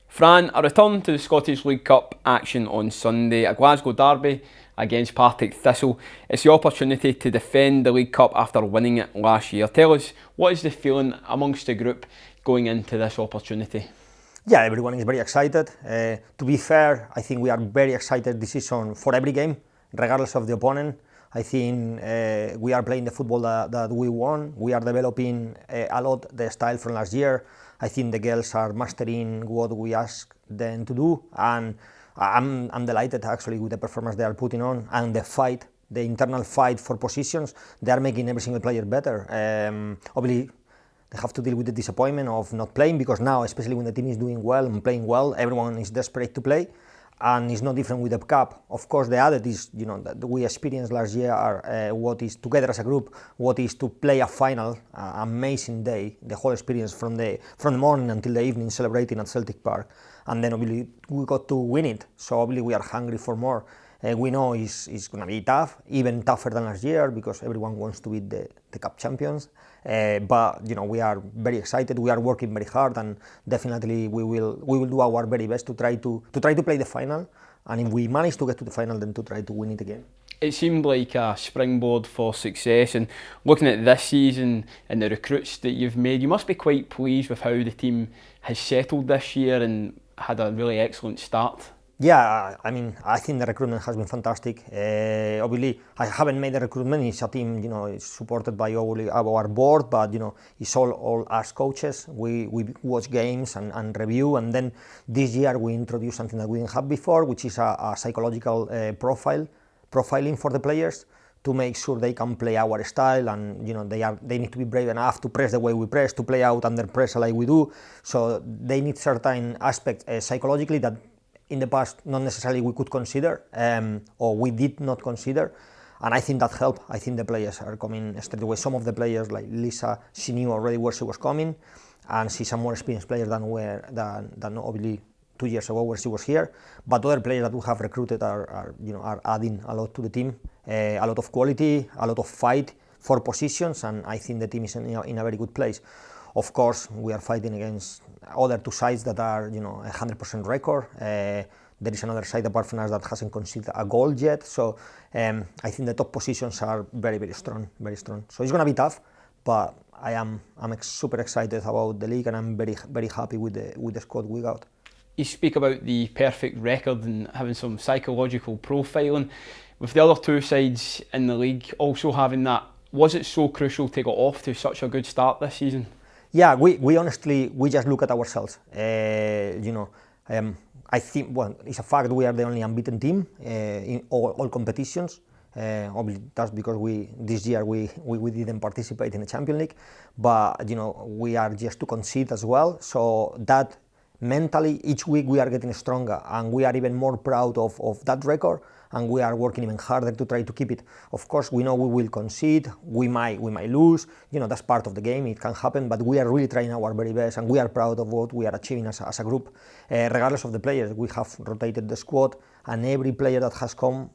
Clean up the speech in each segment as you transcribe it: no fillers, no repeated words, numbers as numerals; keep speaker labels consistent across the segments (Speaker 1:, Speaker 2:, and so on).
Speaker 1: Fran, a return to the Scottish League Cup action on Sunday, a Glasgow derby against Partick Thistle. It's the opportunity to defend the League Cup after winning it last year. Tell us, what is the feeling amongst the group going into this opportunity?
Speaker 2: Yeah, everyone is very excited. To be fair, I think we are very excited this season for every game, regardless of the opponent. I think we are playing the football that we want. We are developing a lot the style from last year. I think the girls are mastering what we ask them to do, and I'm delighted actually with the performance they are putting on and the fight, the internal fight for positions. They are making every single player better. Obviously, they have to deal with the disappointment of not playing, because now, especially when the team is doing well and playing well, everyone is desperate to play. And it's no different with the cup. Of course, the added is, that we experienced last year are what is together as a group, what is to play a final, amazing day, the whole experience from the morning until the evening, celebrating at Celtic Park, and then obviously we got to win it. So obviously we are hungry for more. We know it's going to be tough, even tougher than last year, because everyone wants to beat the cup champions. But we are very excited. We are working very hard, and definitely we will do our very best to try to play the final. And if we manage to get to the final, then to try to win it again.
Speaker 1: It seemed like a springboard for success, and looking at this season and the recruits that you've made, you must be quite pleased with how the team has settled this year and had a really excellent start.
Speaker 2: Yeah, I think the recruitment has been fantastic. Obviously, I haven't made the recruitment. It's a team, it's supported by our board, but it's all us coaches. We watch games and review, and then this year we introduced something that we didn't have before, which is a psychological profiling for the players, to make sure they can play our style, and they need to be brave enough to press the way we press, to play out under pressure like we do. So they need certain aspects psychologically that in the past not necessarily we could consider, or we did not consider, and I think that helped. I think the players are coming straight away. Some of the players, like Lisa, she knew already where she was coming, and she's a more experienced player than obviously 2 years ago where she was here. But other players that we have recruited are adding a lot to the team, a lot of quality, a lot of fight for positions, and I think the team is in a very good place. Of course, we are fighting against other two sides that are, 100% record. There is another side apart from us that hasn't conceded a goal yet. So I think the top positions are very, very strong, very strong. So it's going to be tough, but I'm super excited about the league, and I'm very, very happy with the squad we got.
Speaker 1: You speak about the perfect record and having some psychological profiling. With the other two sides in the league also having that, was it so crucial to get off to such a good start this season?
Speaker 2: Yeah, we honestly, we just look at ourselves. I think, well, it's a fact we are the only unbeaten team in all competitions. Obviously, that's because this year we didn't participate in the Champions League, but we are just to concede as well. So that mentally, each week we are getting stronger, and we are even more proud of that record, and we are working even harder to try to keep it. Of course, we know we will concede, we might lose, that's part of the game, it can happen, but we are really trying our very best, and we are proud of what we are achieving as a group. Regardless of the players, we have rotated the squad, and every player that has come,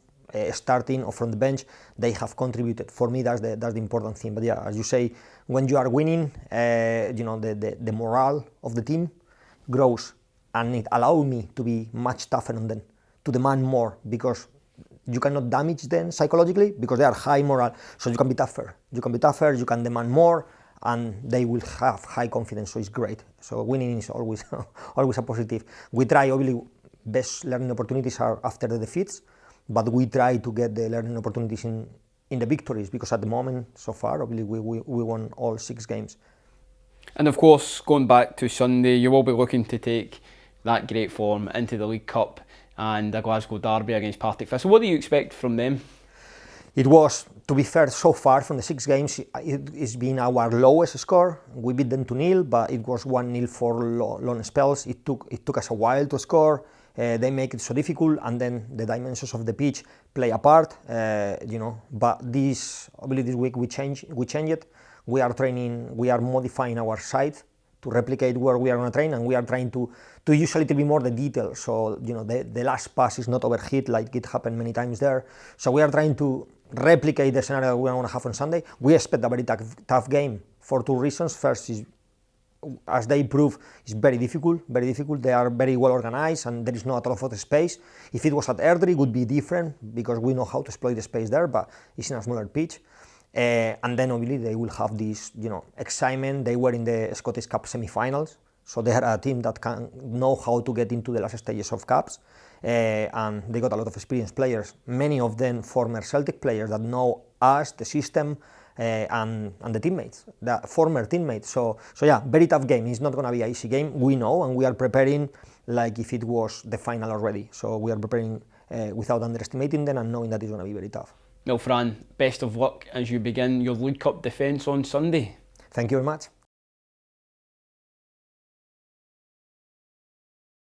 Speaker 2: starting or from the bench, they have contributed. For me, that's the important thing. But yeah, as you say, when you are winning, the morale of the team grows, and it allows me to be much tougher on them, to demand more, because you cannot damage them psychologically because they are high morale. So you can be tougher. You can demand more, and they will have high confidence. So it's great. So winning is always a positive. We try, obviously, best learning opportunities are after the defeats, but we try to get the learning opportunities in the victories, because at the moment, so far, obviously, we won all 6 games.
Speaker 1: And of course, going back to Sunday, you will be looking to take that great form into the League Cup and a Glasgow derby against Partick Thistle. What do you expect from them?
Speaker 2: It was, to be fair, so far from the 6 games, it's been our lowest score. We beat them 2-0, but it was 1-0 for long spells. It took us a while to score. They make it so difficult, and then the dimensions of the pitch play a part. But this week we change it. We are training. We are modifying our site to replicate where we are going to train, and we are trying to usually to be more the detail. So the last pass is not overhit like it happened many times there. So we are trying to replicate the scenario we want to have on Sunday. We expect a very tough game for 2 reasons. First is as they prove, is very difficult, very difficult. They are very well organized and there is not a lot of space. If it was at Airdrie, it would be different because we know how to exploit the space there, but it's in a smaller pitch. And then obviously they will have this, excitement. They were in the Scottish Cup semi-finals, so they are a team that can know how to get into the last stages of cups, and they got a lot of experienced players, many of them former Celtic players that know us, the system, and the teammates, the former teammates. So yeah, very tough game. It's not going to be an easy game, we know, and we are preparing like if it was the final already. So we are preparing without underestimating them and knowing that it's going to be very tough.
Speaker 1: Well, Fran, best of luck as you begin your League Cup defence on Sunday.
Speaker 2: Thank you very much.